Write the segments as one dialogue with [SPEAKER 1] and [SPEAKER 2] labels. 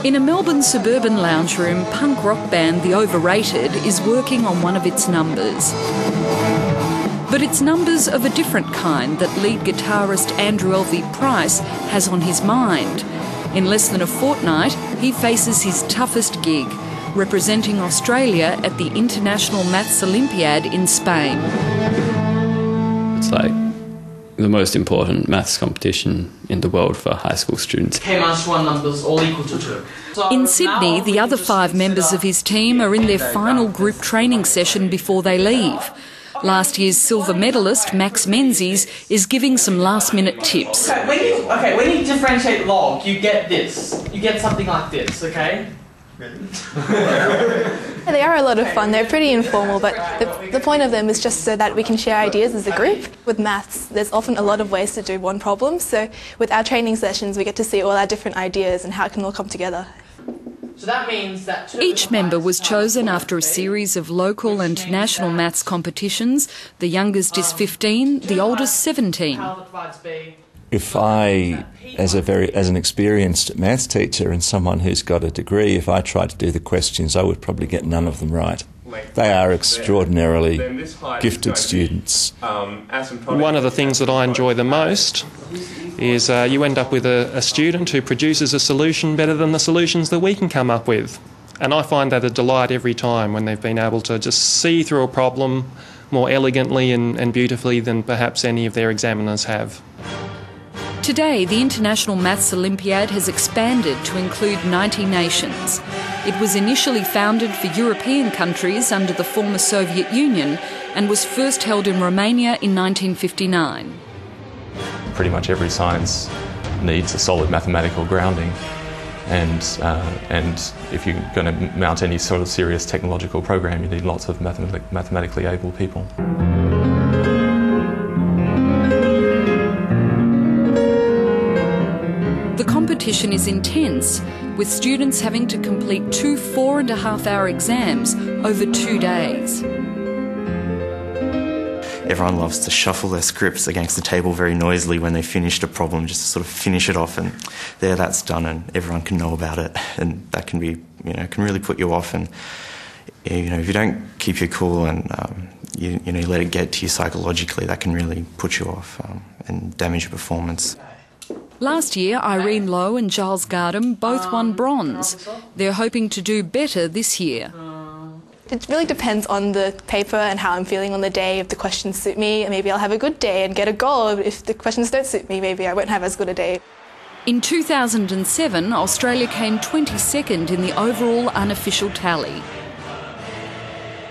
[SPEAKER 1] In a Melbourne suburban lounge room, punk rock band The Overated is working on one of its numbers. But it's numbers of a different kind that lead guitarist Andrew Elvie Price has on his mind. In less than a fortnight, he faces his toughest gig, representing Australia at the International Maths Olympiad in Spain.
[SPEAKER 2] It's like the most important maths competition in the world for high school students.
[SPEAKER 3] K-1 numbers all equal to 2.
[SPEAKER 1] In Sydney, the other 5 members of his team are in their final group training session before they leave. Last year's silver medalist, Max Menzies, is giving some last-minute tips.
[SPEAKER 3] Okay, when you differentiate log, you get this. You get something like this, okay?
[SPEAKER 4] They are a lot of fun. They're pretty informal, but the point of them is just so that we can share ideas as a group. With maths, there's often a lot of ways to do one problem, so with our training sessions we get to see all our different ideas and how it can all come together.
[SPEAKER 3] So that means that
[SPEAKER 1] each member was chosen after a series of local and national maths competitions. The youngest is 15, the oldest 17.
[SPEAKER 5] If I, as an experienced maths teacher and someone who's got a degree, if I tried to do the questions, I would probably get none of them right. They are extraordinarily gifted students.
[SPEAKER 6] One of the things that I enjoy the most is you end up with a student who produces a solution better than the solutions that we can come up with. And I find that a delight every time when they've been able to just see through a problem more elegantly and beautifully than perhaps any of their examiners have.
[SPEAKER 1] Today, the International Maths Olympiad has expanded to include 90 nations. It was initially founded for European countries under the former Soviet Union and was first held in Romania in 1959.
[SPEAKER 7] Pretty much every science needs a solid mathematical grounding, and if you're going to mount any sort of serious technological program, you need lots of mathematically able people.
[SPEAKER 1] The competition is intense, with students having to complete 2 4.5-hour exams over 2 days.
[SPEAKER 8] Everyone loves to shuffle their scripts against the table very noisily when they finished a problem, just to sort of finish it off, and there, that's done, and everyone can know about it, and that can be, can really put you off. And if you don't keep your cool and you let it get to you psychologically, that can really put you off and damage your performance.
[SPEAKER 1] Last year, Irene Lowe and Giles Gardam both won bronze. They're hoping to do better this year.
[SPEAKER 4] It really depends on the paper and how I'm feeling on the day. If the questions suit me, maybe I'll have a good day and get a goal. If the questions don't suit me, maybe I won't have as good a day.
[SPEAKER 1] In 2007, Australia came 22nd in the overall unofficial tally.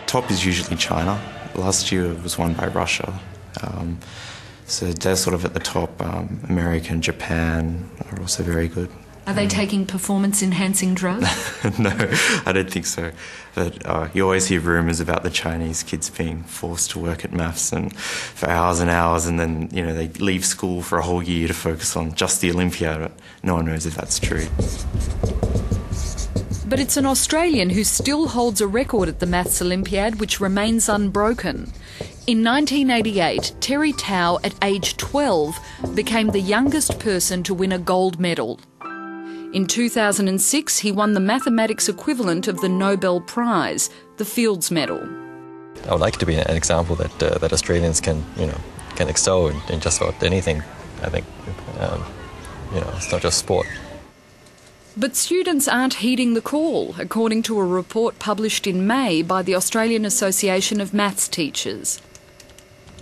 [SPEAKER 8] Top is usually China. Last year it was won by Russia. So they're sort of at the top. America and Japan are also very good.
[SPEAKER 1] Are they taking performance-enhancing drugs?
[SPEAKER 8] No, I don't think so. But you always hear rumours about the Chinese kids being forced to work at maths and for hours and hours, and then they leave school for a whole year to focus on just the Olympiad. No one knows if that's true.
[SPEAKER 1] But it's an Australian who still holds a record at the Maths Olympiad, which remains unbroken. In 1988, Terry Tao, at age 12, became the youngest person to win a gold medal. In 2006, he won the mathematics equivalent of the Nobel Prize, the Fields Medal.
[SPEAKER 9] I would like to be an example that Australians can excel in just about anything. I think it's not just sport.
[SPEAKER 1] But students aren't heeding the call, according to a report published in May by the Australian Association of Maths Teachers.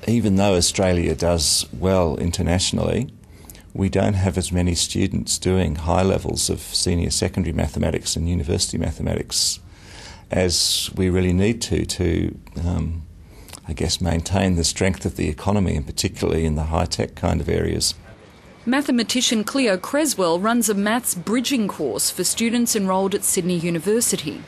[SPEAKER 5] Even though Australia does well internationally, we don't have as many students doing high levels of senior secondary mathematics and university mathematics as we really need to maintain the strength of the economy, and particularly in the high-tech kind of areas.
[SPEAKER 1] Mathematician Cleo Creswell runs a maths bridging course for students enrolled at Sydney University.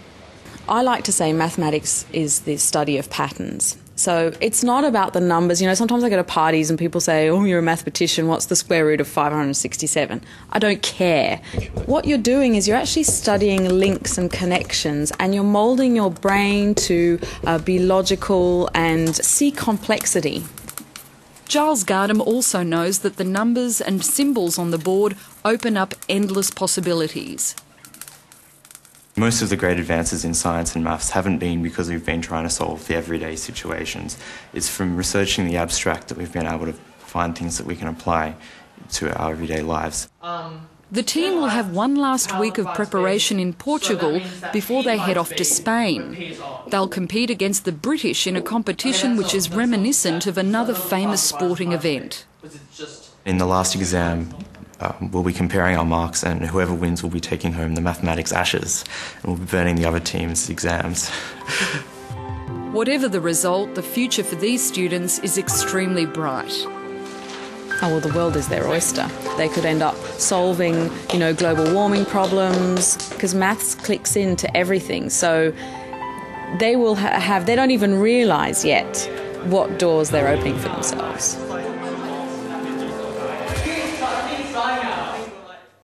[SPEAKER 10] I like to say mathematics is the study of patterns. So it's not about the numbers. Sometimes I go to parties and people say, oh, you're a mathematician, what's the square root of 567? I don't care. What you're doing is you're actually studying links and connections, and you're moulding your brain to be logical and see complexity.
[SPEAKER 1] Giles Gardam also knows that the numbers and symbols on the board open up endless possibilities.
[SPEAKER 8] Most of the great advances in science and maths haven't been because we've been trying to solve the everyday situations. It's from researching the abstract that we've been able to find things that we can apply to our everyday lives.
[SPEAKER 1] The team will have one last week of preparation in Portugal before they head off to Spain. They'll compete against the British in a competition which is reminiscent of another famous sporting event.
[SPEAKER 8] In the last exam, we'll be comparing our marks, and whoever wins will be taking home the mathematics ashes, and we'll be burning the other team's exams.
[SPEAKER 1] Whatever the result, the future for these students is extremely bright.
[SPEAKER 10] Oh, well, the world is their oyster. They could end up solving, global warming problems, because maths clicks into everything. So they will they don't even realise yet what doors they're opening for themselves.